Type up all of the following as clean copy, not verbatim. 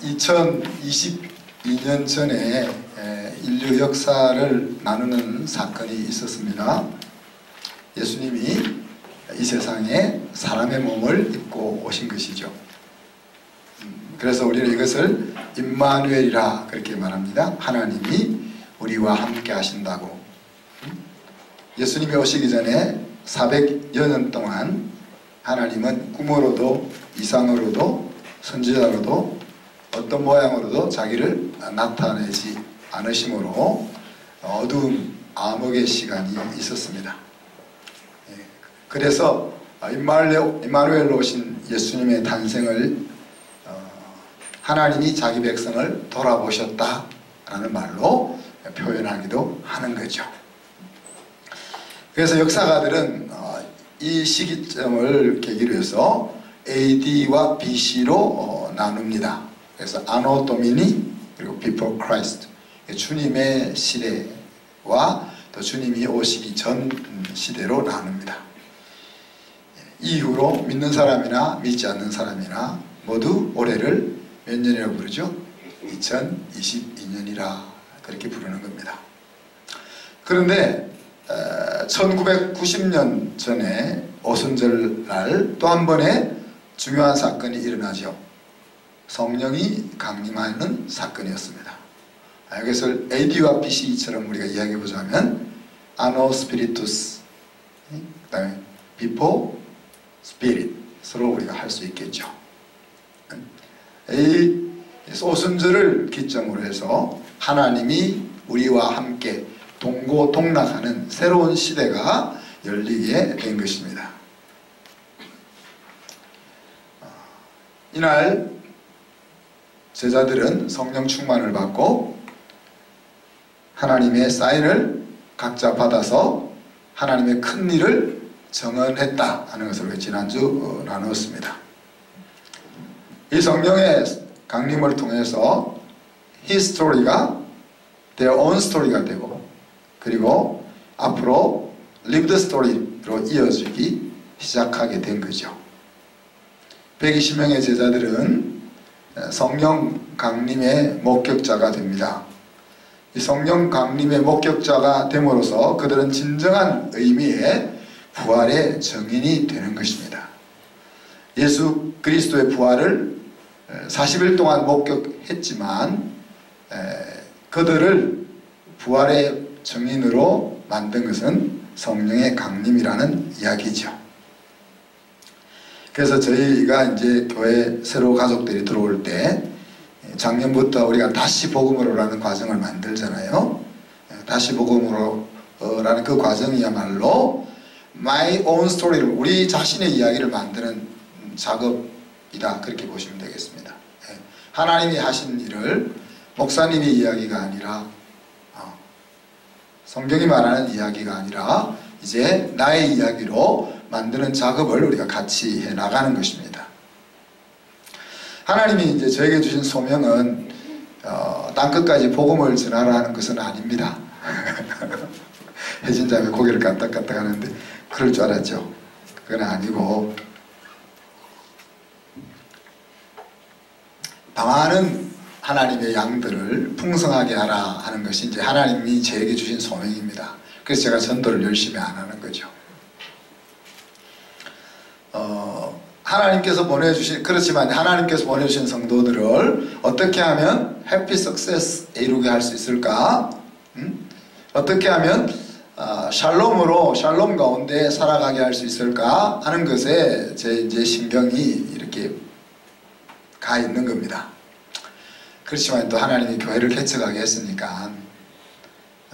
2022년 전에 인류 역사를 나누는 사건이 있었습니다. 예수님이 이 세상에 사람의 몸을 입고 오신 것이죠. 그래서 우리는 이것을 임마누엘이라 그렇게 말합니다. 하나님이 우리와 함께 하신다고. 예수님이 오시기 전에 400여 년 동안 하나님은 꿈으로도 이상으로도 선지자로도 어떤 모양으로도 자기를 나타내지 않으심으로 어두운 암흑의 시간이 있었습니다. 그래서 임마누엘로 오신 예수님의 탄생을 하나님이 자기 백성을 돌아보셨다라는 말로 표현하기도 하는 거죠. 그래서 역사가들은 이 시기점을 계기로 해서 AD와 BC로 나눕니다. 그래서 아노 도미니 그리고 Before Christ, 주님의 시대와 또 주님이 오시기 전 시대로 나눕니다. 이후로 믿는 사람이나 믿지 않는 사람이나 모두 올해를 몇 년이라고 부르죠? 2022년이라 그렇게 부르는 겁니다. 그런데 1990년 전에 오순절 날 또 한 번의 중요한 사건이 일어나죠. 성령이 강림하는 사건이었습니다. 이것을 AD와 BC처럼 우리가 이야기해보자면 아노 스피리투스, 그 다음에 비포 스피릿으로 우리가 할 수 있겠죠. 이 오순절을 기점으로 해서 하나님이 우리와 함께 동고동락하는 새로운 시대가 열리게 된 것입니다. 이날 제자들은 성령 충만을 받고 하나님의 사인을 각자 받아서 하나님의 큰 일을 정언했다 하는 것을 지난주 나누었습니다. 이 성령의 강림을 통해서 히스토리가 their own story가 되고 그리고 앞으로 lived story로 이어지기 시작하게 된 거죠. 120명의 제자들은 성령 강림의 목격자가 됩니다. 이 성령 강림의 목격자가 됨으로써 그들은 진정한 의미의 부활의 증인이 되는 것입니다. 예수 그리스도의 부활을 40일 동안 목격했지만 그들을 부활의 증인으로 만든 것은 성령의 강림이라는 이야기죠. 그래서 저희가 이제 교회 새로 가족들이 들어올 때 작년부터 우리가 다시 복음으로라는 과정을 만들잖아요. 다시 복음으로라는 그 과정이야말로 my own story를 우리 자신의 이야기를 만드는 작업이다 그렇게 보시면 되겠습니다. 하나님이 하신 일을 목사님의 이야기가 아니라 성경이 말하는 이야기가 아니라 이제 나의 이야기로 만드는 작업을 우리가 같이 해나가는 것입니다. 하나님이 이제 저에게 주신 소명은 땅끝까지 복음을 전하라는 것은 아닙니다. 혜진자매 고개를 까딱까딱 하는데 그럴 줄 알았죠. 그건 아니고 많은 하나님의 양들을 풍성하게 하라 하는 것이 이제 하나님이 저에게 주신 소명입니다. 그래서 제가 전도를 열심히 안 하는 거죠. 하나님께서 보내주신, 그렇지만 하나님께서 보내주신 성도들을 어떻게 하면 해피 석세스 이루게 할 수 있을까? 어떻게 하면 샬롬으로 샬롬 가운데 살아가게 할 수 있을까 하는 것에 제 이제 신경이 이렇게 가 있는 겁니다. 그렇지만 또 하나님이 교회를 개척하게 했으니까,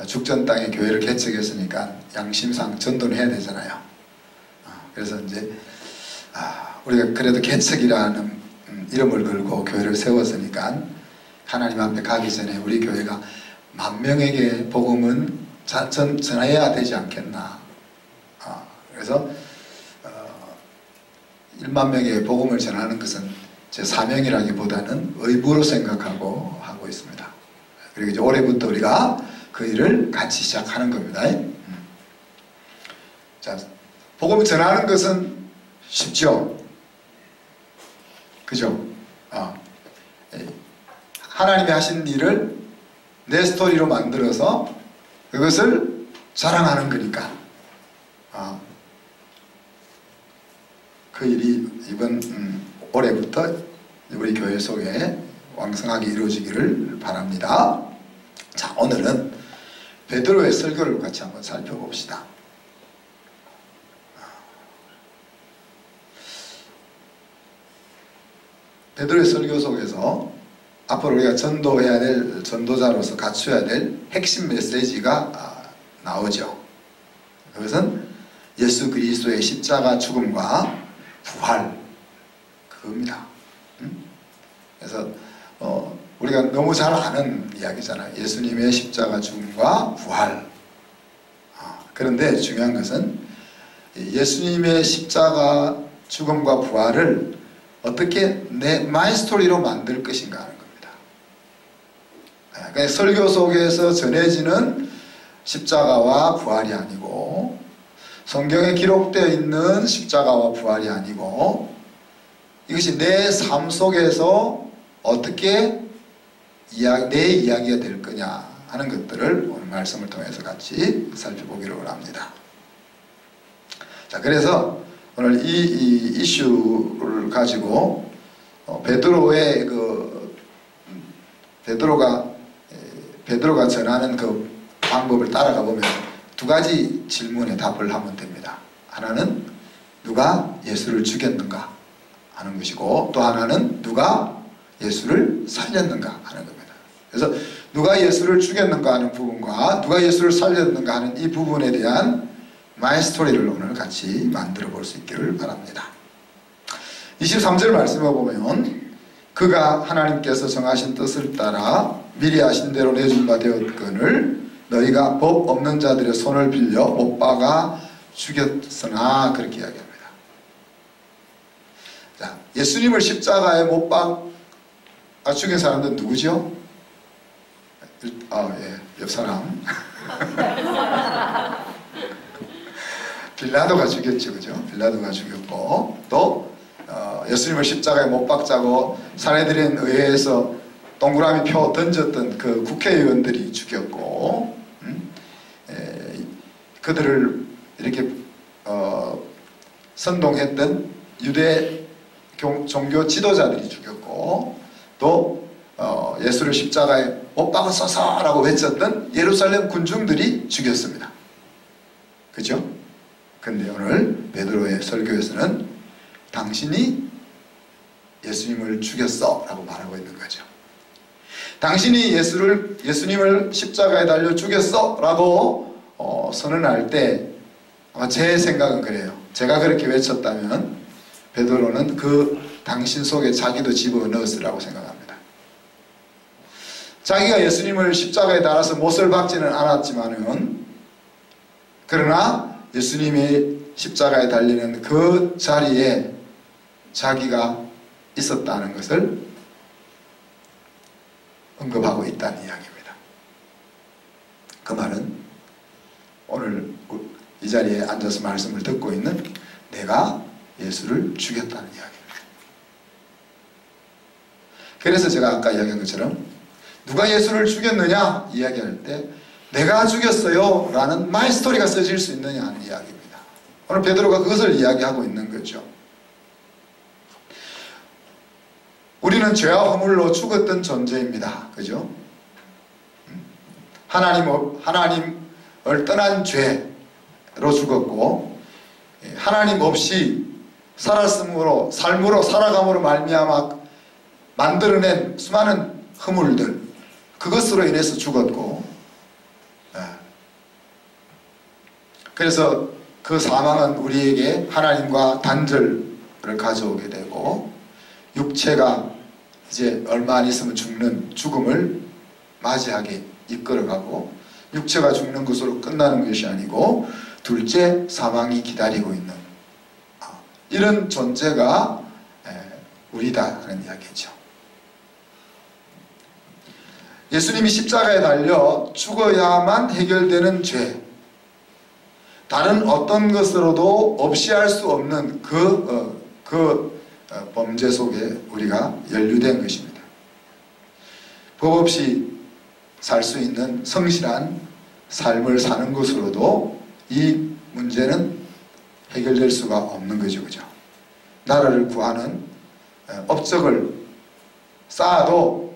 죽전 땅에 교회를 개척했으니까 양심상 전도는 해야 되잖아요. 그래서 이제 우리가 그래도 개척이라는 이름을 걸고 교회를 세웠으니까 하나님 앞에 가기 전에 우리 교회가 10,000명에게 복음은 전해야 되지 않겠나. 그래서 10,000명에게 복음을 전하는 것은 제 사명이라기보다는 의무로 생각하고 하고 있습니다. 그리고 이제 올해부터 우리가 그 일을 같이 시작하는 겁니다. 자, 복음을 전하는 것은 쉽죠? 그죠? 하나님이 하신 일을 내 스토리로 만들어서 그것을 자랑하는 거니까 그 일이 이번 올해부터 우리 교회 속에 왕성하게 이루어지기를 바랍니다. 자, 오늘은 베드로의 설교를 같이 한번 살펴봅시다. 베드로의 설교 속에서 앞으로 우리가 전도해야 될, 전도자로서 갖춰야 될 핵심 메시지가 나오죠. 그것은 예수 그리스도의 십자가 죽음과 부활, 그겁니다. 그래서 우리가 너무 잘 아는 이야기잖아요. 예수님의 십자가 죽음과 부활. 그런데 중요한 것은 예수님의 십자가 죽음과 부활을 어떻게 내 마이 스토리로 만들 것인가 하는 겁니다. 그러니까 설교 속에서 전해지는 십자가와 부활이 아니고, 성경에 기록되어 있는 십자가와 부활이 아니고, 이것이 내 삶 속에서 어떻게 내 이야기가 될 거냐 하는 것들을 오늘 말씀을 통해서 같이 살펴보기로 합니다. 자, 그래서 오늘 이 이슈를 가지고 베드로의 베드로가 전하는 그 방법을 따라가 보면 두 가지 질문에 답을 하면 됩니다. 하나는 누가 예수를 죽였는가 하는 것이고, 또 하나는 누가 예수를 살렸는가 하는 겁니다. 그래서 누가 예수를 죽였는가 하는 부분과 누가 예수를 살렸는가 하는 이 부분에 대한 마이 스토리를 오늘 같이 만들어 볼 수 있기를 바랍니다. 23절 말씀을 보면 그가 하나님께서 정하신 뜻을 따라 미리 아신 대로 내준 바 되었거늘 너희가 법 없는 자들의 손을 빌려 못 박아 죽였으나, 그렇게 이야기합니다. 자, 예수님을 십자가에 못 박아 죽인 사람들은 누구죠? 옆 사람. 빌라도가 죽였죠, 그죠? 빌라도가 죽였고, 또 예수님을 십자가에 못 박자고 사내들인 의회에서 동그라미 표 던졌던 그 국회의원들이 죽였고, 그들을 이렇게 선동했던 유대 종교 지도자들이 죽였고, 또 예수를 십자가에 못 박았소서 라고 외쳤던 예루살렘 군중들이 죽였습니다. 그죠? 근데 오늘 베드로의 설교에서는 당신이 예수님을 죽였어 라고 말하고 있는 거죠. 당신이 예수님을 십자가에 달려 죽였어 라고 선언할 때 아마 제 생각은 그래요. 제가 그렇게 외쳤다면 베드로는 그 당신 속에 자기도 집어넣었으라고 생각합니다. 자기가 예수님을 십자가에 달아서 못을 박지는 않았지만은, 그러나 예수님이 십자가에 달리는 그 자리에 자기가 있었다는 것을 언급하고 있다는 이야기입니다. 그 말은 오늘 이 자리에 앉아서 말씀을 듣고 있는 내가 예수를 죽였다는 이야기입니다. 그래서 제가 아까 이야기한 것처럼 누가 예수를 죽였느냐 이야기할 때 내가 죽였어요 라는 마이 스토리가 써질 수 있느냐 하는 이야기입니다. 오늘 베드로가 그것을 이야기하고 있는 거죠. 우리는 죄와 허물로 죽었던 존재입니다. 그죠? 하나님을 떠난 죄로 죽었고, 하나님 없이 삶으로 살아감으로 말미암아 만들어낸 수많은 허물들, 그것으로 인해서 죽었고, 그래서 그 사망은 우리에게 하나님과 단절을 가져오게 되고, 육체가 이제 얼마 안 있으면 죽는 죽음을 맞이하게 이끌어가고, 육체가 죽는 것으로 끝나는 것이 아니고 둘째 사망이 기다리고 있는 이런 존재가 우리다 하는 이야기죠. 예수님이 십자가에 달려 죽어야만 해결되는 죄, 다른 어떤 것으로도 없이 할 수 없는 범죄 속에 우리가 연루된 것입니다. 법 없이 살 수 있는 성실한 삶을 사는 것으로도 이 문제는 해결될 수가 없는 거죠. 그죠? 나라를 구하는 업적을 쌓아도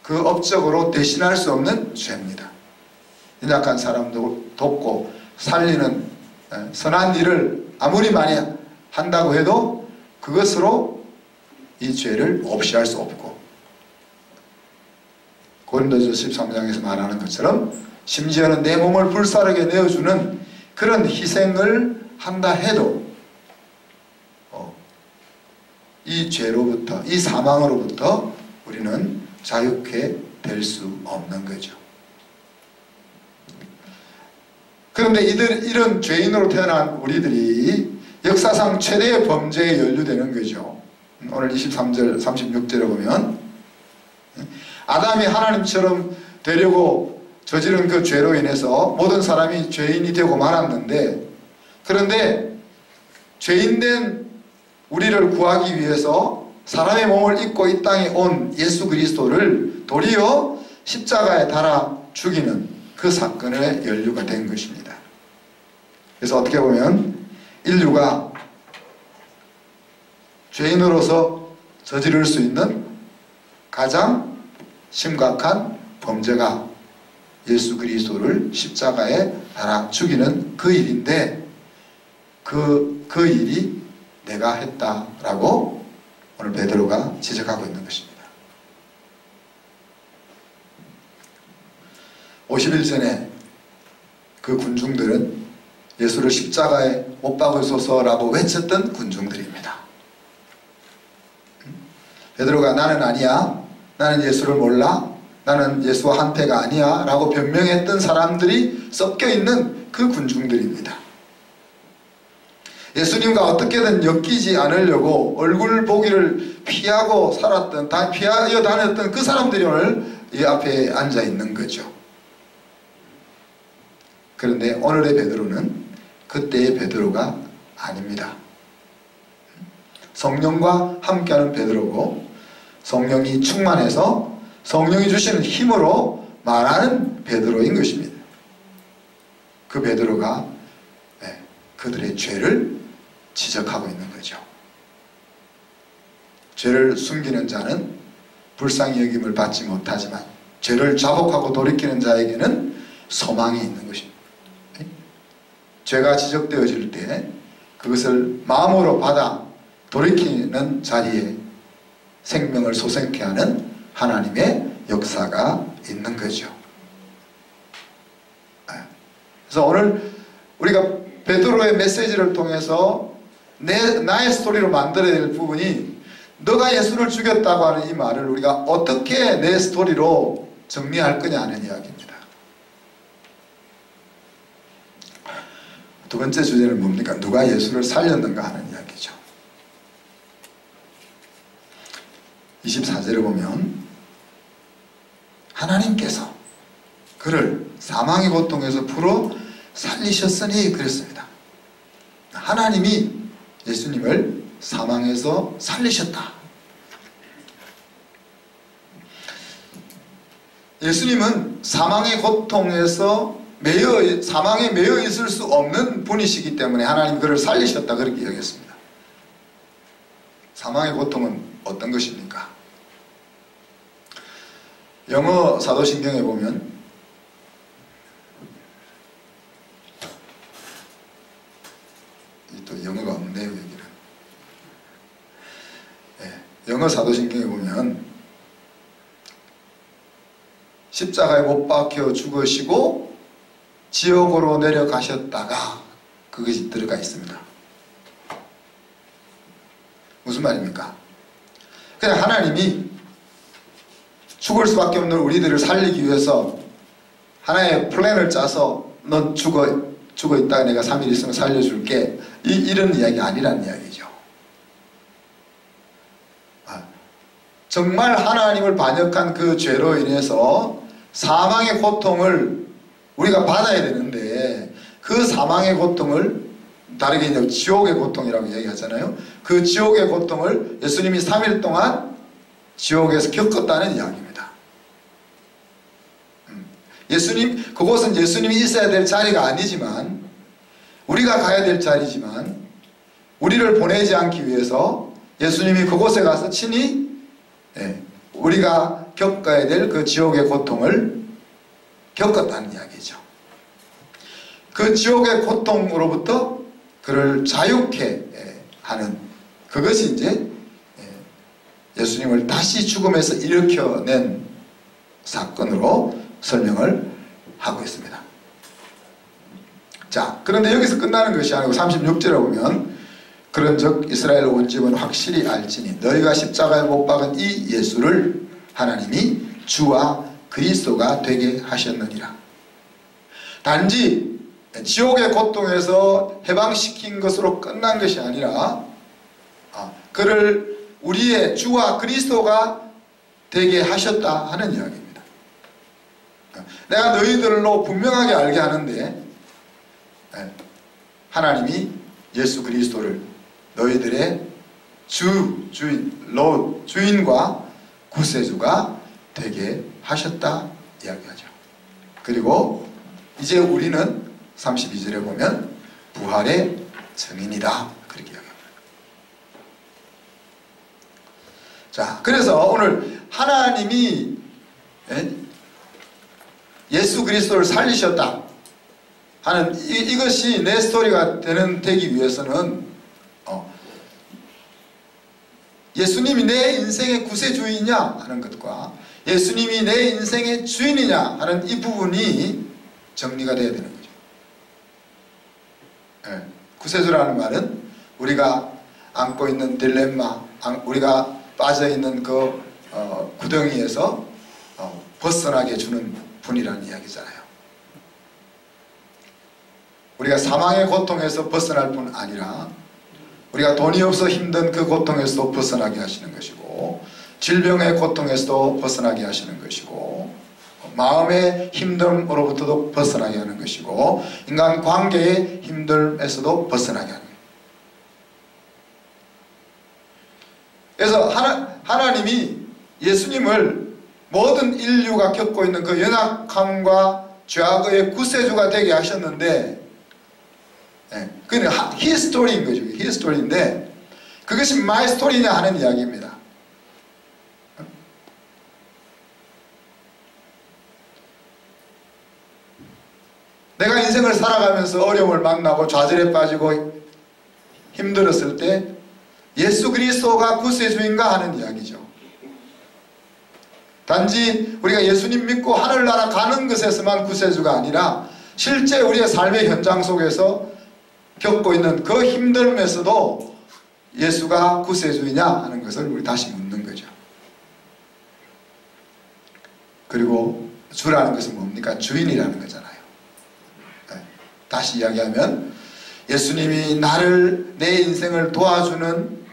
그 업적으로 대신할 수 없는 죄입니다. 연약한 사람도 돕고 살리는 선한 일을 아무리 많이 한다고 해도 그것으로 이 죄를 없이 할 수 없고, 고린도서 13장에서 말하는 것처럼 심지어는 내 몸을 불사르게 내어주는 그런 희생을 한다 해도 이 죄로부터, 이 사망으로부터 우리는 자유케 될 수 없는 거죠. 그런데 이런 죄인으로 태어난 우리들이 역사상 최대의 범죄에 연루되는 거죠. 오늘 23절, 36절에 보면 아담이 하나님처럼 되려고 저지른 그 죄로 인해서 모든 사람이 죄인이 되고 말았는데, 그런데 죄인된 우리를 구하기 위해서 사람의 몸을 입고 이 땅에 온 예수 그리스도를 도리어 십자가에 달아 죽이는 그 사건의 연루가 된 것입니다. 그래서 어떻게 보면 인류가 죄인으로서 저지를 수 있는 가장 심각한 범죄가 예수 그리스도를 십자가에 달아 죽이는 그 일인데, 그 일이 내가 했다라고 오늘 베드로가 지적하고 있는 것입니다. 50일 전에 그 군중들은 예수를 십자가에 못 박으소서라고 외쳤던 군중들입니다. 베드로가 나는 아니야, 나는 예수를 몰라, 나는 예수와 한패가 아니야 라고 변명했던 사람들이 섞여있는 그 군중들입니다. 예수님과 어떻게든 엮이지 않으려고 얼굴 보기를 피하고 살았던, 피하여 다녔던 그 사람들이 오늘 이 앞에 앉아 있는 거죠. 그런데 오늘의 베드로는 그때의 베드로가 아닙니다. 성령과 함께하는 베드로고, 성령이 충만해서 성령이 주시는 힘으로 말하는 베드로인 것입니다. 그 베드로가 그들의 죄를 지적하고 있는 거죠. 죄를 숨기는 자는 불쌍히 여김을 받지 못하지만 죄를 자복하고 돌이키는 자에게는 소망이 있는 것입니다. 죄가 지적되어질 때 그것을 마음으로 받아 돌이키는 자리에 생명을 솟게 하는 하나님의 역사가 있는 거죠. 그래서 오늘 우리가 베드로의 메시지를 통해서 나의 스토리로 만들어야 될 부분이, 너가 예수를 죽였다고 하는 이 말을 우리가 어떻게 내 스토리로 정리할 거냐 하는 이야기입니다. 두 번째 주제는 뭡니까? 누가 예수를 살렸는가 하는 이야기죠. 24절에 보면 하나님께서 그를 사망의 고통에서 풀어 살리셨으니 그랬습니다. 하나님이 예수님을 사망에서 살리셨다. 예수님은 사망의 고통에서 사망에 매여 있을 수 없는 분이시기 때문에 하나님 그를 살리셨다, 그렇게 여겼습니다. 사망의 고통은 어떤 것입니까? 영어 사도신경에 보면 또 영어가 없네요, 여기는. 영어 사도신경에 보면 십자가에 못 박혀 죽으시고 지옥으로 내려가셨다가 그것이 들어가 있습니다. 무슨 말입니까? 그냥 하나님이 죽을 수밖에 없는 우리들을 살리기 위해서 하나의 플랜을 짜서 넌 죽어 있다가 내가 3일 있으면 살려줄게, 이런 이야기 아니라는 이야기죠. 정말 하나님을 반역한 그 죄로 인해서 사망의 고통을 우리가 받아야 되는데, 그 사망의 고통을 다르게 이제 지옥의 고통이라고 이야기하잖아요. 그 지옥의 고통을 예수님이 3일 동안 지옥에서 겪었다는 이야기입니다. 그곳은 예수님이 있어야 될 자리가 아니지만, 우리가 가야 될 자리지만, 우리를 보내지 않기 위해서 예수님이 그곳에 가서 친히 우리가 겪어야 될 그 지옥의 고통을 겪었다는 이야기죠. 그 지옥의 고통으로부터 그를 자유케 하는, 그것이 이제 예수님을 다시 죽음에서 일으켜낸 사건으로 설명을 하고 있습니다. 자, 그런데 여기서 끝나는 것이 아니고 36절에 보면, 그런즉 이스라엘 온 집은 확실히 알지니 너희가 십자가에 못 박은 이 예수를 하나님이 주와 그리스도가 되게 하셨느니라. 단지 지옥의 고통에서 해방시킨 것으로 끝난 것이 아니라 그를 우리의 주와 그리스도가 되게 하셨다 하는 이야기입니다. 내가 너희들로 분명하게 알게 하는데, 하나님이 예수 그리스도를 너희들의 주인과 구세주가 되게 하셨다 이야기하죠. 그리고 이제 우리는 32절에 보면 부활의 증인이다 그렇게 이야기합니다. 자, 그래서 오늘 하나님이 예수 그리스도를 살리셨다 하는 이것이 내 스토리가 되기 위해서는 예수님이 내 인생의 구세주이냐 하는 것과 예수님이 내 인생의 주인이냐 하는 이 부분이 정리가 되어야 되는 거죠. 구세주라는 말은 우리가 안고 있는 딜레마, 우리가 빠져있는 그 구덩이에서 벗어나게 해주는 분이라는 이야기잖아요. 우리가 사망의 고통에서 벗어날 뿐 아니라 우리가 돈이 없어 힘든 그 고통에서도 벗어나게 하시는 것이고, 질병의 고통에서도 벗어나게 하시는 것이고, 마음의 힘듦으로부터도 벗어나게 하는 것이고, 인간 관계의 힘듦에서도 벗어나게 하는 것이고. 그래서 하나님이 예수님을 모든 인류가 겪고 있는 그 연약함과 죄악의 구세주가 되게 하셨는데, 그는 히스토리인 거죠. 히스토리인데 그것이 마이 스토리냐 하는 이야기입니다. 내가 인생을 살아가면서 어려움을 만나고 좌절에 빠지고 힘들었을 때 예수 그리스도가 구세주인가 하는 이야기죠. 단지 우리가 예수님 믿고 하늘나라 가는 것에서만 구세주가 아니라 실제 우리의 삶의 현장 속에서 겪고 있는 그 힘듦에서도 예수가 구세주이냐 하는 것을 우리 다시 묻는 거죠. 그리고 주라는 것은 뭡니까? 주인이라는 거잖아요. 다시 이야기하면 예수님이 내 인생을 도와주는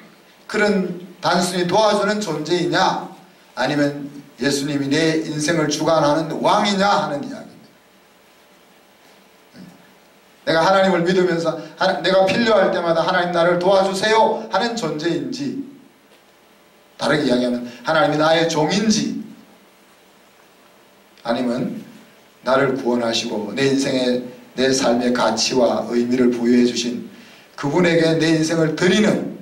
그런 단순히 도와주는 존재이냐, 아니면 예수님이 내 인생을 주관하는 왕이냐 하는 이야기. 내가 하나님을 믿으면서 내가 필요할 때마다 하나님 나를 도와주세요 하는 존재인지, 다르게 이야기하면 하나님이 나의 종인지, 아니면 나를 구원하시고 내 인생의 내 삶의 가치와 의미를 부여해 주신 그분에게 내 인생을 드리는,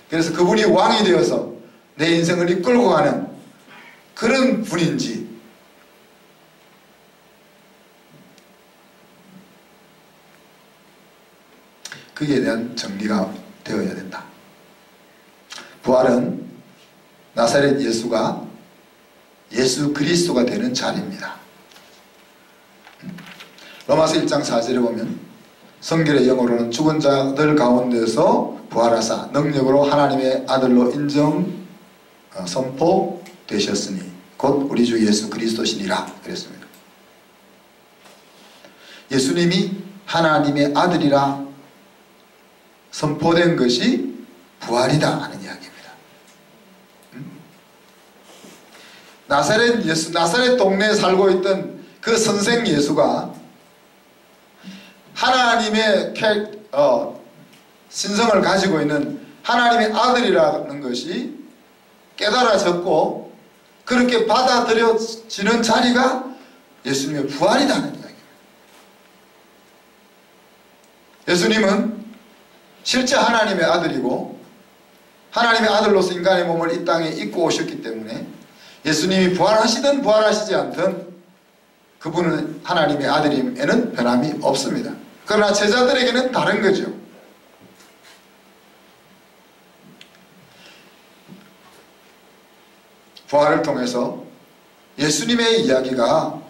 그래서 그분이 왕이 되어서 내 인생을 이끌고 가는 그런 분인지, 거기에 대한 정리가 되어야 된다. 부활은 나사렛 예수가 예수 그리스도가 되는 자리입니다. 로마서 1장 4절에 보면 성결의 영어로는 죽은 자들 가운데서 부활하사 능력으로 하나님의 아들로 인정 선포되셨으니 곧 우리 주 예수 그리스도시니라 그랬습니다. 예수님이 하나님의 아들이라 선포된 것이 부활이다 하는 이야기입니다. 나사렛 예수, 나사렛 동네에 살고 있던 그 선생 예수가 하나님의 신성을 가지고 있는 하나님의 아들이라는 것이 깨달아졌고 그렇게 받아들여지는 자리가 예수님의 부활이라는 이야기입니다. 예수님은 실제 하나님의 아들이고 하나님의 아들로서 인간의 몸을 이 땅에 입고 오셨기 때문에 예수님이 부활하시든 부활하시지 않든 그분은 하나님의 아들임에는 변함이 없습니다. 그러나 제자들에게는 다른 거죠. 부활을 통해서 예수님의 이야기가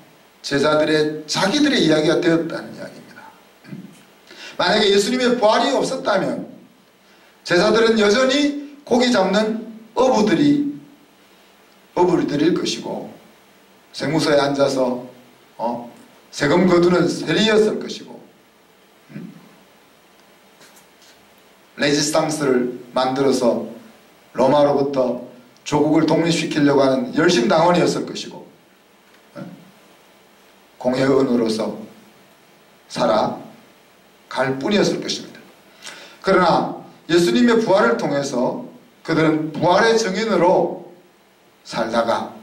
자기들의 이야기가 되었다는 이야기입니다. 만약에 예수님의 부활이 없었다면 제자들은 여전히 고기 잡는 어부들일 것이고 세무서에 앉아서 세금 거두는 세리였을 것이고 레지스탕스를 만들어서 로마로부터 조국을 독립시키려고 하는 열심당원이었을 것이고 공회원으로서 살아갈 뿐이었을 것입니다. 그러나 예수님의 부활을 통해서 그들은 부활의 증인으로 살다가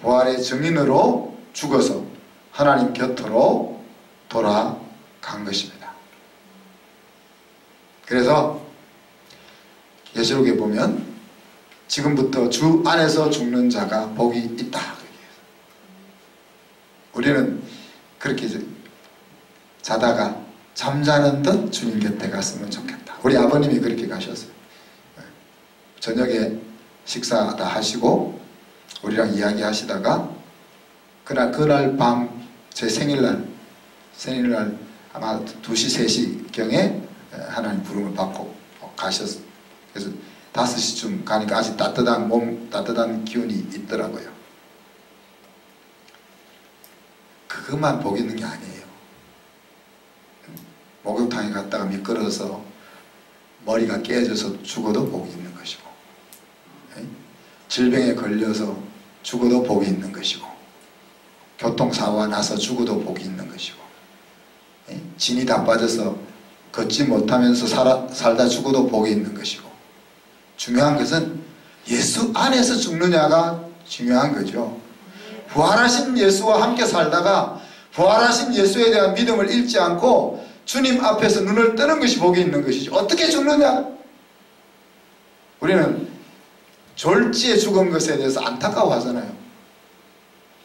부활의 증인으로 죽어서 하나님 곁으로 돌아간 것입니다. 그래서 예시록에 보면 지금부터 주 안에서 죽는 자가 복이 있다. 우리는 그렇게 자다가 잠자는 듯 주님 곁에 갔으면 좋겠다. 우리 아버님이 그렇게 가셨어요. 저녁에 식사 다 하시고 우리랑 이야기하시다가 그날 밤 제 생일날 아마 2시 3시경에 하나님 부름을 받고 가셨어요. 그래서 5시쯤 가니까 아직 따뜻한 기운이 있더라고요. 그것만 복 있는 게 아니에요. 목욕탕에 갔다가 미끄러져서 머리가 깨져서 죽어도 복이 있는 것이고, 질병에 걸려서 죽어도 복이 있는 것이고, 교통사고가 나서 죽어도 복이 있는 것이고, 진이 다 빠져서 걷지 못하면서 살다 죽어도 복이 있는 것이고, 중요한 것은 예수 안에서 죽느냐가 중요한 거죠. 부활하신 예수와 함께 살다가 부활하신 예수에 대한 믿음을 잃지 않고 주님 앞에서 눈을 뜨는 것이 복이 있는 것이죠. 어떻게 죽느냐? 우리는 졸지에 죽은 것에 대해서 안타까워하잖아요.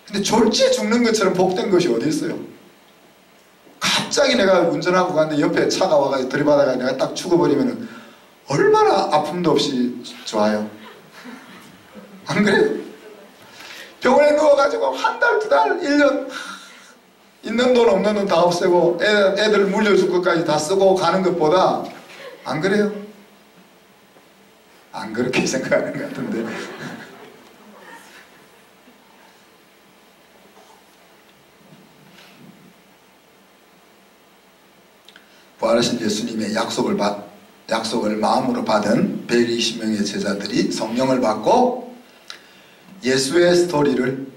근데 졸지에 죽는 것처럼 복된 것이 어디 있어요? 갑자기 내가 운전하고 갔는데 옆에 차가 와가지고 들이받아가 내가 딱 죽어버리면 얼마나 아픔도 없이 좋아요. 안 그래요? 병원에 누워가지고 한 달, 2달, 1년 있는 돈 없는 돈 다 없애고 애들 물려줄 것까지 다 쓰고 가는 것보다, 안 그래요? 안 그렇게 생각하는 것 같은데. 부활하신 예수님의 약속을 마음으로 받은 120명의 제자들이 성령을 받고 예수의 스토리를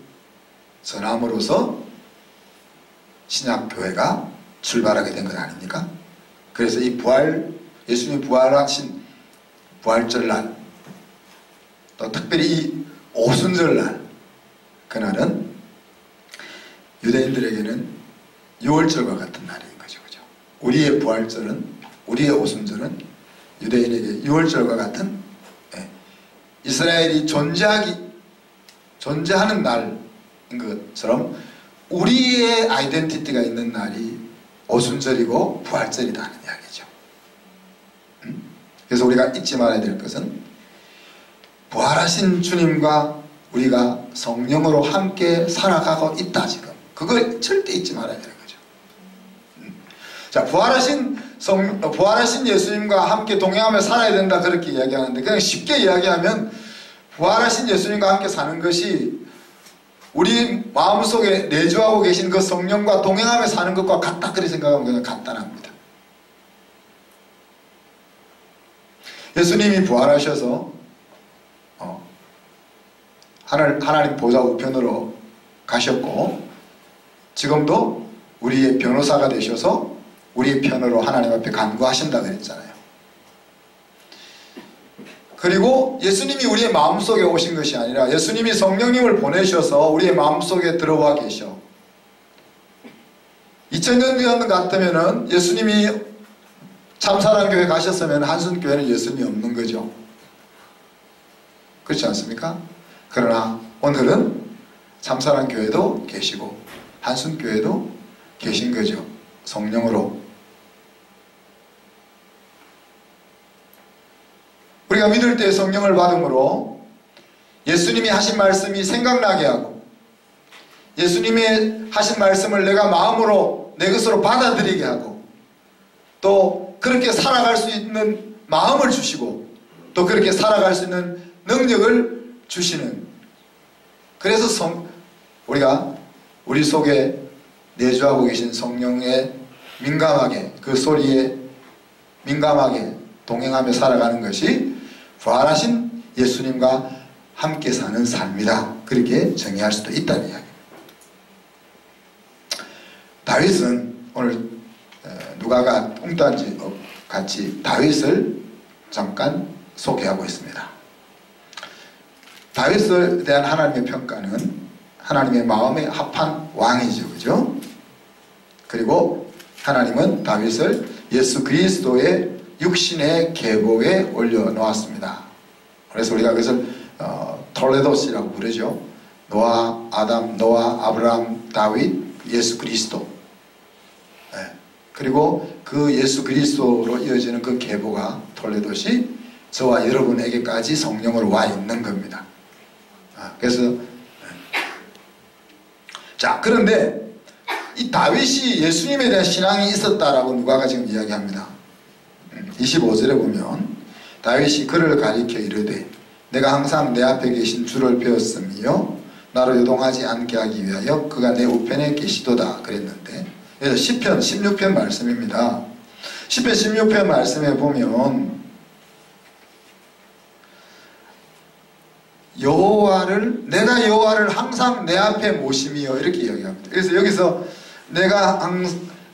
전함으로써 신약교회가 출발하게 된 것 아닙니까? 그래서 이 예수님이 부활하신 부활절날, 또 특별히 이 오순절날, 그날은 유대인들에게는 유월절과 같은 날인 거죠. 그죠? 우리의 부활절은, 우리의 오순절은 유대인에게 유월절과 같은, 이스라엘이 존재하는 날인 것처럼 우리의 아이덴티티가 있는 날이 오순절이고 부활절이라는 이야기죠. 그래서 우리가 잊지 말아야 될 것은 부활하신 주님과 우리가 성령으로 함께 살아가고 있다. 지금 그걸 절대 잊지 말아야 되는 거죠. 자, 부활하신 예수님과 함께 동행하며 살아야 된다, 그렇게 이야기하는데, 그냥 쉽게 이야기하면 부활하신 예수님과 함께 사는 것이 우리 마음속에 내주하고 계신 그 성령과 동행하며 사는 것과 같다, 그렇게 생각하면 그냥 간단합니다. 예수님이 부활하셔서 하나님 보좌 우편으로 가셨고, 지금도 우리의 변호사가 되셔서 우리의 편으로 하나님 앞에 간구하신다 그랬잖아요. 그리고 예수님이 우리의 마음속에 오신 것이 아니라 예수님이 성령님을 보내셔서 우리의 마음속에 들어와 계셔 2000년 전 같으면은 예수님이 참사랑교회 가셨으면 한순교회는 예수님이 없는 거죠. 그렇지 않습니까? 그러나 오늘은 참사랑교회도 계시고 한순교회도 계신 거죠. 성령으로. 우리가 믿을 때 성령을 받음으로 예수님이 하신 말씀이 생각나게 하고 예수님이 하신 말씀을 내가 마음으로 내 것으로 받아들이게 하고 또 그렇게 살아갈 수 있는 마음을 주시고 또 그렇게 살아갈 수 있는 능력을 주시는, 그래서 우리가 우리 속에 내주하고 계신 성령에 민감하게, 그 소리에 민감하게 동행하며 살아가는 것이 부활하신 예수님과 함께 사는 삶이다. 그렇게 정의할 수도 있다는 이야기입니다. 다윗은 오늘 누가가 뚱딴지 같이 다윗을 잠깐 소개하고 있습니다. 다윗에 대한 하나님의 평가는 하나님의 마음에 합한 왕이죠. 그죠? 그리고 하나님은 다윗을 예수 그리스도의 육신의 계보에 올려놓았습니다. 그래서 우리가 그것을 톨레도스라고 부르죠. 노아, 아담, 노아, 아브라함, 다윗, 예수 그리스도. 네. 그리고 그 예수 그리스도로 이어지는 그 계보가 톨레도시 저와 여러분에게까지 성령으로 와 있는 겁니다. 그래서 자, 그런데 이 다윗이 예수님에 대한 신앙이 있었다라고 누가가 지금 이야기합니다. 25절에 보면 다윗이 그를 가리켜 이르되 내가 항상 내 앞에 계신 주를 배웠으며 나로 요동하지 않게 하기 위하여 그가 내 우편에 계시도다 그랬는데, 그래서 시편 16편 말씀입니다. 시편 16편 말씀에 보면 내가 여호와를 항상 내 앞에 모심이여 이렇게 이야기합니다. 그래서 여기서 내가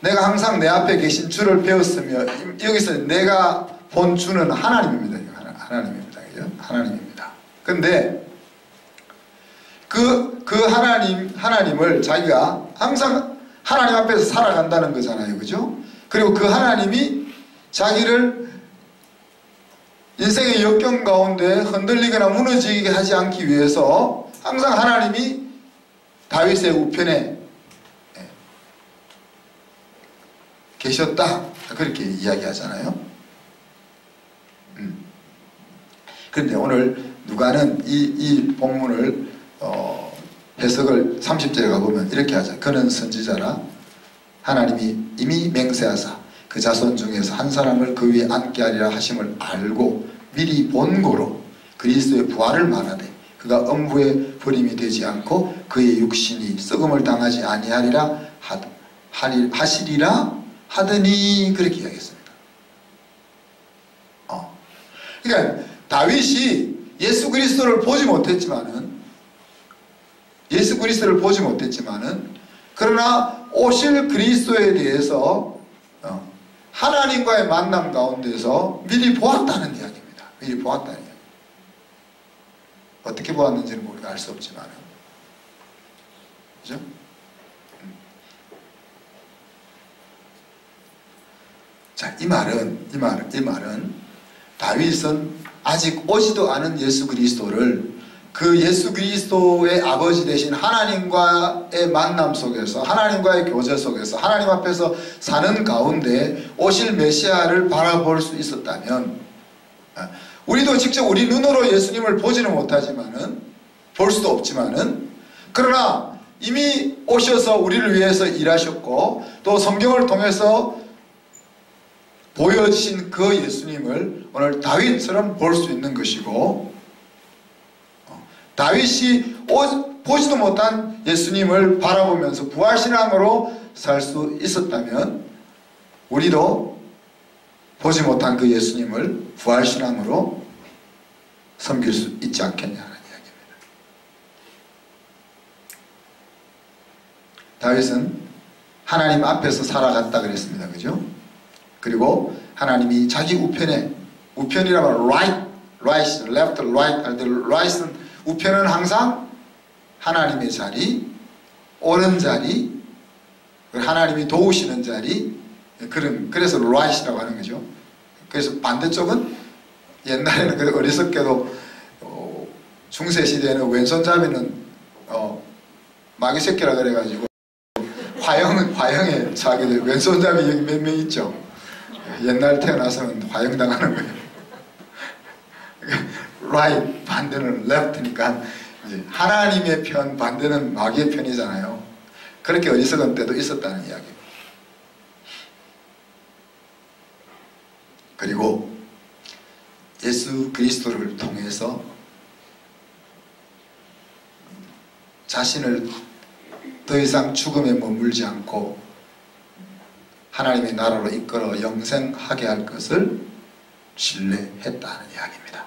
항상 내 앞에 계신 주를 배웠으며, 여기서 내가 본 주는 하나님입니다. 하나님입니다. 그죠? 하나님입니다. 근데 그 하나님을 자기가 항상 하나님 앞에서 살아간다는 거잖아요. 그죠? 그리고 그 하나님이 자기를 인생의 역경 가운데 흔들리거나 무너지게 하지 않기 위해서 항상 하나님이 다윗의 우편에 계셨다. 그렇게 이야기하잖아요. 그런데 오늘 누가는 이 본문을 해석을 30절에 가보면 이렇게 하죠. 그는 선지자라 하나님이 이미 맹세하사 그 자손 중에서 한 사람을 그 위에 앉게 하리라 하심을 알고 미리 본고로 그리스도의 부활을 말하되 그가 음부의 버림이 되지 않고 그의 육신이 썩음을 당하지 아니하리라 하시리라 하더니 그렇게 이야기했습니다. 그러니까 다윗이 예수 그리스도를 보지 못했지만은 그러나 오실 그리스도에 대해서 하나님과의 만남 가운데서 미리 보았다는 이야기입니다. 미리 보았다는 이야기. 어떻게 보았는지는 우리가 알 수 없지만, 그죠? 자, 이 말은 다윗은 아직 오지도 않은 예수 그리스도를 그 예수 그리스도의 아버지 되신 하나님과의 만남 속에서, 하나님과의 교제 속에서, 하나님 앞에서 사는 가운데 오실 메시아를 바라볼 수 있었다면, 우리도 직접 우리 눈으로 예수님을 보지는 못하지만은, 볼 수도 없지만은, 그러나 이미 오셔서 우리를 위해서 일하셨고 또 성경을 통해서 보여주신 그 예수님을 오늘 다윗처럼 볼 수 있는 것이고, 다윗이 보지도 못한 예수님을 바라보면서 부활신앙으로 살 수 있었다면 우리도 보지 못한 그 예수님을 부활신앙으로 섬길 수 있지 않겠냐는 이야기입니다. 다윗은 하나님 앞에서 살아갔다 그랬습니다. 그죠? 그리고 하나님이 자기 우편이라면 right, left, right은 우편은 항상 하나님의 자리, 옳은 자리, 하나님이 도우시는 자리, 그래서 right이라고 하는 거죠. 그래서 반대쪽은 옛날에는 그 어리석게도 중세 시대에는 왼손잡이는 마귀 새끼라 그래가지고 화형에 자기들 왼손잡이 여기 몇 명 있죠. 옛날 태어나서는 화형당하는 거예요. right 반대는 left니까 이제 하나님의 편 반대는 마귀의 편이잖아요. 그렇게 어리석은 때도 있었다는 이야기. 그리고 예수 그리스도를 통해서 자신을 더 이상 죽음에 머물지 않고 하나님의 나라로 이끌어 영생하게 할 것을 신뢰했다는 이야기입니다.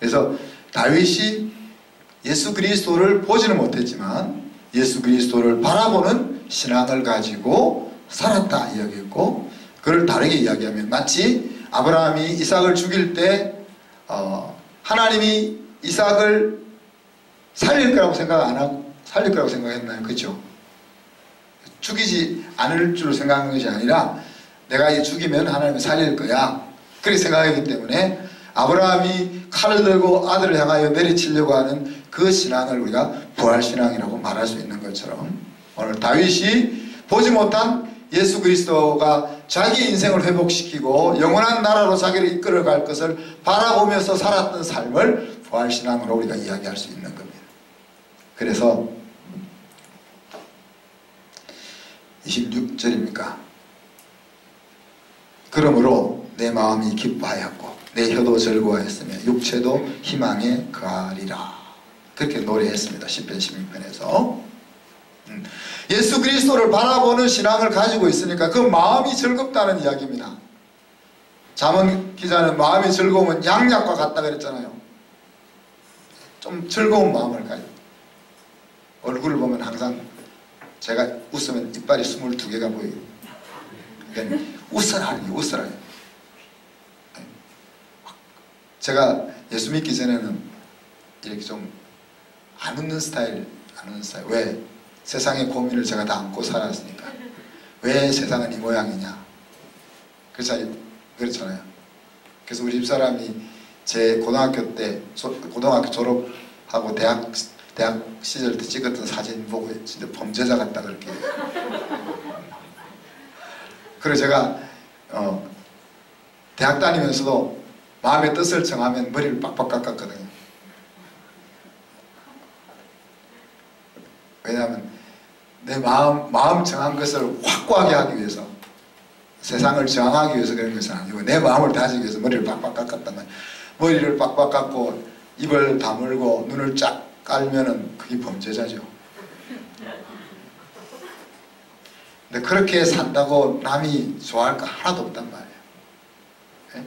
그래서 다윗이 예수 그리스도를 보지는 못했지만 예수 그리스도를 바라보는 신앙을 가지고 살았다 이야기했고, 그걸 다르게 이야기하면 마치 아브라함이 이삭을 죽일 때 하나님이 이삭을 살릴 거라고 생각 안 하고 살릴 거라고 생각했나요? 그렇죠? 죽이지 않을 줄 생각한 것이 아니라 내가 이 죽이면 하나님이 살릴 거야 그렇게 생각했기 때문에 아브라함이 칼을 들고 아들을 향하여 내리치려고 하는 그 신앙을 우리가 부활신앙이라고 말할 수 있는 것처럼, 오늘 다윗이 보지 못한 예수 그리스도가 자기 인생을 회복시키고 영원한 나라로 자기를 이끌어갈 것을 바라보면서 살았던 삶을 부활신앙으로 우리가 이야기할 수 있는 겁니다. 그래서 26절입니까? 그러므로 내 마음이 기뻐하였고 내 혀도 즐거워했으며 육체도 희망에 거하리라. 그렇게 노래했습니다. 시편 16편에서. 예수 그리스도를 바라보는 신앙을 가지고 있으니까 그 마음이 즐겁다는 이야기입니다. 잠언 기자는 마음이 즐거우면 양약과 같다 그랬잖아요. 좀 즐거운 마음을 가지고, 얼굴을 보면 항상 제가 웃으면 이빨이 22개가 보이고, 그러니까 웃어라 웃어라. 제가 예수 믿기 전에는 이렇게 좀 안 웃는 스타일. 왜? 세상의 고민을 제가 다 안고 살았으니까. 왜 세상은 이 모양이냐. 그렇잖아요. 그래서 우리 집사람이 제 고등학교 때, 고등학교 졸업하고 대학 시절 때 찍었던 사진 보고 진짜 범죄자 같다 그렇게. 그래서 제가 대학 다니면서도 마음의 뜻을 정하면 머리를 빡빡 깎았거든요. 왜냐하면 내 마음 정한 것을 확고하게 하기 위해서, 세상을 저항하기 위해서 그런 것은 아니고 내 마음을 다지기 위해서 머리를 빡빡 깎았단 말이에요. 머리를 빡빡 깎고 입을 다물고 눈을 쫙 깔면은 그게 범죄자죠. 근데 그렇게 산다고 남이 좋아할 거 하나도 없단 말이에요. 네?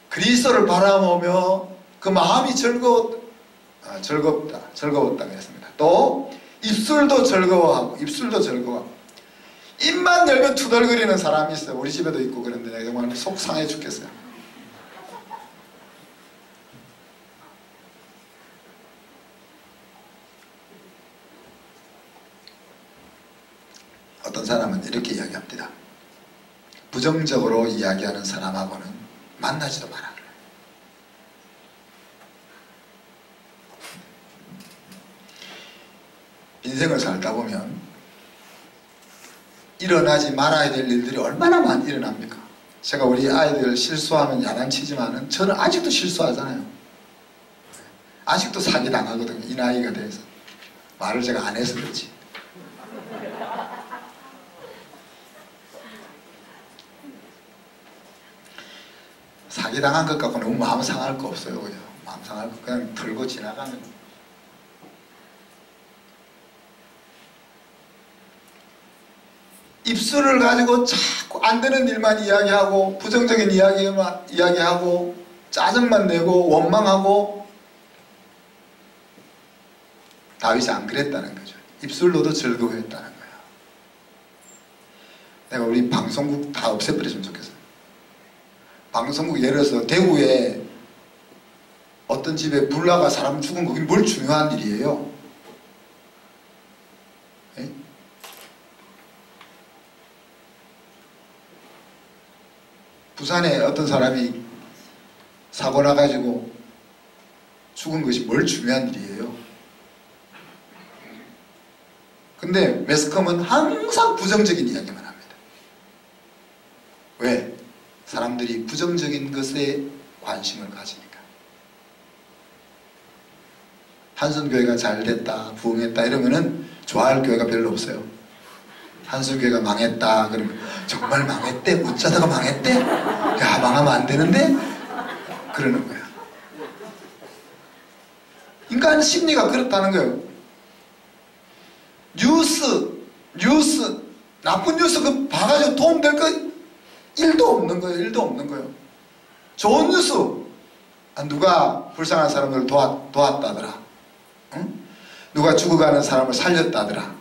그리스도를 바라보며 그 마음이 즐거웠다 그랬습니다. 또 입술도 즐거워하고, 입만 열면 투덜거리는 사람이 있어요. 우리 집에도 있고. 그런데 내가 정말 속 상해 죽겠어요. 어떤 사람은 이렇게 이야기합니다. 부정적으로 이야기하는 사람하고는 만나지도 마라. 인생을 살다 보면 일어나지 말아야 될 일들이 얼마나 많이 일어납니까? 제가 우리 아이들 실수하면 야단치지만은 저는 아직도 실수하잖아요. 아직도 사기당하거든요. 이 나이가 돼서. 말을 제가 안 해서 그렇지. 사기당한 것 갖고 너무 마음 상할 거 없어요. 그죠? 마음 상할 거 그냥 들고 지나가면. 입술을 가지고 자꾸 안 되는 일만 이야기하고, 부정적인 이야기만 이야기하고, 짜증만 내고 원망하고. 다윗이 안 그랬다는 거죠. 입술로도 즐거워했다는 거예요. 내가 우리 방송국 다 없애버렸으면 좋겠어요. 방송국 예를 들어서 대구에 어떤 집에 불 나가 사람 죽은 거, 그게 뭘 중요한 일이에요. 부산에 어떤 사람이 사고 나가지고 죽은 것이 뭘 중요한 일이에요. 근데 매스컴은 항상 부정적인 이야기만 합니다. 왜? 사람들이 부정적인 것에 관심을 가지니까. 한순교회가 잘 됐다, 부흥했다 이러면은 좋아할 교회가 별로 없어요. 한순교회가 망했다 그러면 정말 망했대? 어쩌다가 망했대? 야, 망하면 안 되는데? 그러는 거야. 인간 심리가 그렇다는 거예요. 뉴스, 나쁜 뉴스 그 봐가지고 도움될 거 1도 없는 거예요. 1도 없는 거예요. 좋은 뉴스, 누가 불쌍한 사람들을 도왔다더라. 응? 누가 죽어가는 사람을 살렸다더라.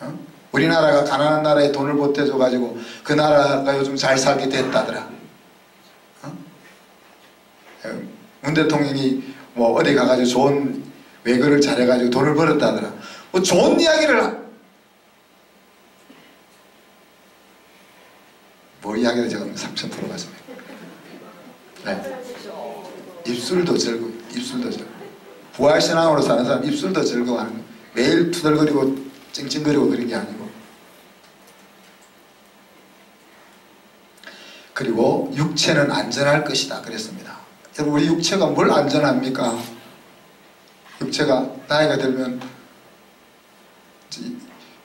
응? 우리나라가 가난한 나라에 돈을 보태줘가지고 그 나라가 요즘 잘 살게 됐다더라. 응? 문 대통령이 뭐 어디 가가지고 좋은 외교를 잘해가지고 돈을 벌었다더라. 뭐 좋은 이야기를 뭐 이야기를 제가 삼천 들어봤습니다. 네. 입술도 즐거워. 입술도 즐거워. 부활신앙으로 사는 사람 입술도 즐거워하는 거예요. 매일 투덜거리고 찡찡거리고 그런 게 아니고. 그리고 육체는 안전할 것이다 그랬습니다. 여러분, 우리 육체가 뭘 안전합니까? 육체가 나이가 들면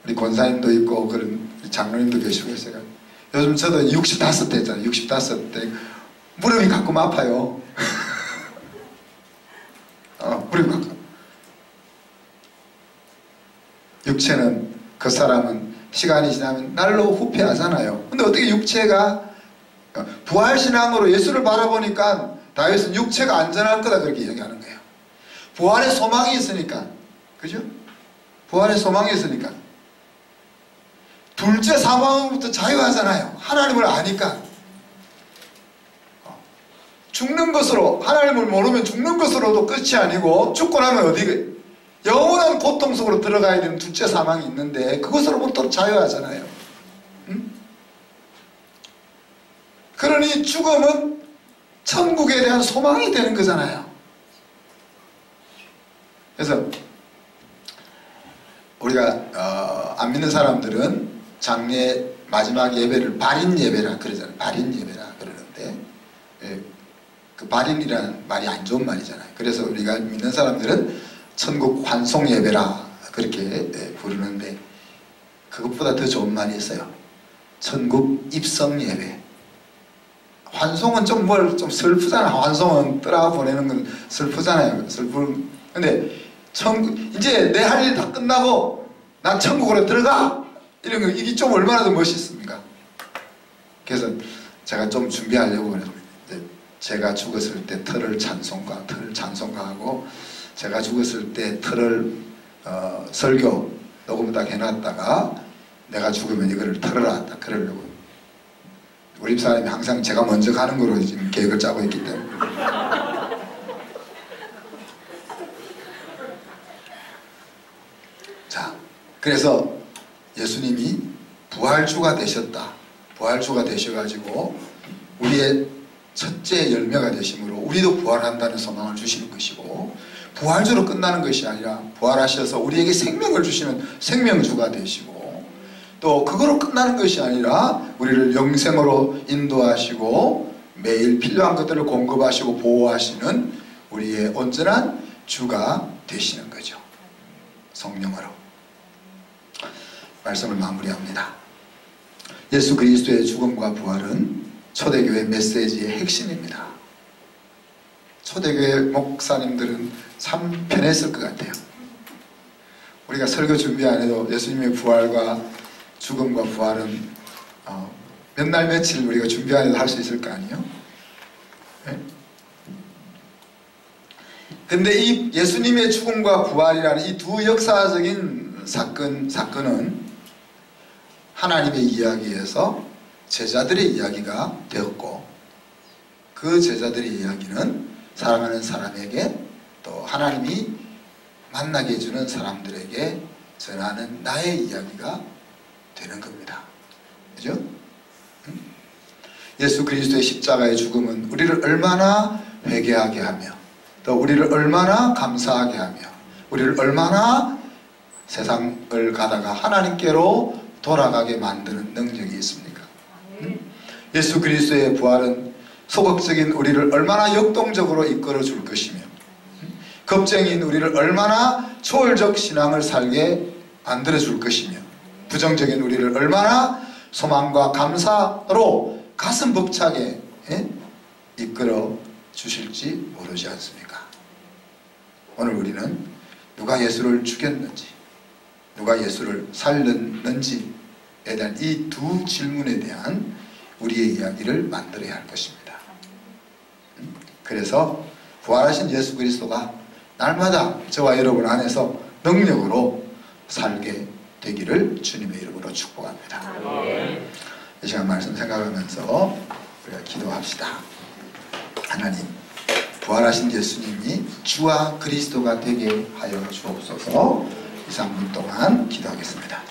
우리 권사님도 있고 그런 장로님도 계시고 있어요. 요즘 저도 65대 했잖아요. 65대 무릎이 가끔 아파요. 무릎이 가끔. 육체는, 그 사람은 시간이 지나면 날로 후퇴하잖아요. 근데 어떻게 육체가, 부활신앙으로 예수를 바라보니까 다윗은 육체가 안전할 거다 그렇게 이야기하는 거예요. 부활의 소망이 있으니까. 그죠? 부활의 소망이 있으니까. 둘째 사망으로부터 자유하잖아요. 하나님을 아니까. 죽는 것으로, 하나님을 모르면 죽는 것으로도 끝이 아니고 죽고 나면 어디 영원한 고통 속으로 들어가야 되는 둘째 사망이 있는데 그것으로부터 자유하잖아요. 응? 그러니 죽음은 천국에 대한 소망이 되는 거잖아요. 그래서 우리가 안 믿는 사람들은 장례 마지막 예배를 발인 예배라 그러잖아요. 발인 예배라 그러는데 그 발인이라는 말이 안 좋은 말이잖아요. 그래서 우리가 믿는 사람들은 천국 환송 예배라 그렇게 부르는데 그것보다 더 좋은 말이 있어요. 천국 입성 예배. 환송은 좀 슬프잖아. 환송은 떠나 보내는 건 슬프잖아요. 근데 이제 내 할 일 다 끝나고 난 천국으로 들어가! 이런 거, 이게 좀 얼마나 더 멋있습니까? 그래서 제가 좀 준비하려고 그래요. 제가 죽었을 때 터를 찬송가하고 제가 죽었을 때 터를 설교 녹음 딱 해놨다가 내가 죽으면 이거를 털어라 딱 그러려고. 우리 집사람이 항상 제가 먼저 가는 거로 지금 계획을 짜고 있기 때문에. 자, 그래서 예수님이 부활주가 되셨다. 부활주가 되셔가지고 우리의 첫째 열매가 되심으로 우리도 부활한다는 소망을 주시는 것이고, 부활주로 끝나는 것이 아니라 부활하셔서 우리에게 생명을 주시는 생명주가 되시고, 또 그거로 끝나는 것이 아니라 우리를 영생으로 인도하시고 매일 필요한 것들을 공급하시고 보호하시는 우리의 온전한 주가 되시는 거죠. 성령으로. 말씀을 마무리합니다. 예수 그리스도의 죽음과 부활은 초대교회 메시지의 핵심입니다. 초대교회 목사님들은 참 편했을 것 같아요. 우리가 설교 준비 안 해도 예수님의 부활과 죽음과 부활은 몇 날 며칠 우리가 준비 안 해도 할 수 있을 거 아니에요? 네? 근데 이 예수님의 죽음과 부활이라는 이 두 역사적인 사건은 하나님의 이야기에서 제자들의 이야기가 되었고, 그 제자들의 이야기는 사랑하는 사람에게 또 하나님이 만나게 해주는 사람들에게 전하는 나의 이야기가 되는 겁니다. 그죠? 예수 그리스도의 십자가의 죽음은 우리를 얼마나 회개하게 하며 또 우리를 얼마나 감사하게 하며 우리를 얼마나 세상을 가다가 하나님께로 돌아가게 만드는 능력이 있습니까? 예수 그리스도의 부활은 소극적인 우리를 얼마나 역동적으로 이끌어 줄 것이며 겁쟁이인 우리를 얼마나 초월적 신앙을 살게 만들어 줄 것이며 부정적인 우리를 얼마나 소망과 감사로 가슴 벅차게 이끌어 주실지 모르지 않습니까? 오늘 우리는 누가 예수를 죽였는지 누가 예수를 살렸는지에 대한 이 두 질문에 대한 우리의 이야기를 만들어야 할 것입니다. 그래서 부활하신 예수 그리스도가 날마다 저와 여러분 안에서 능력으로 살게 되기를 주님의 이름으로 축복합니다. 이 시간 말씀 생각하면서 우리가 기도합시다. 하나님, 부활하신 예수님이 주와 그리스도가 되게 하여 주옵소서. 2, 3분 동안 기도하겠습니다.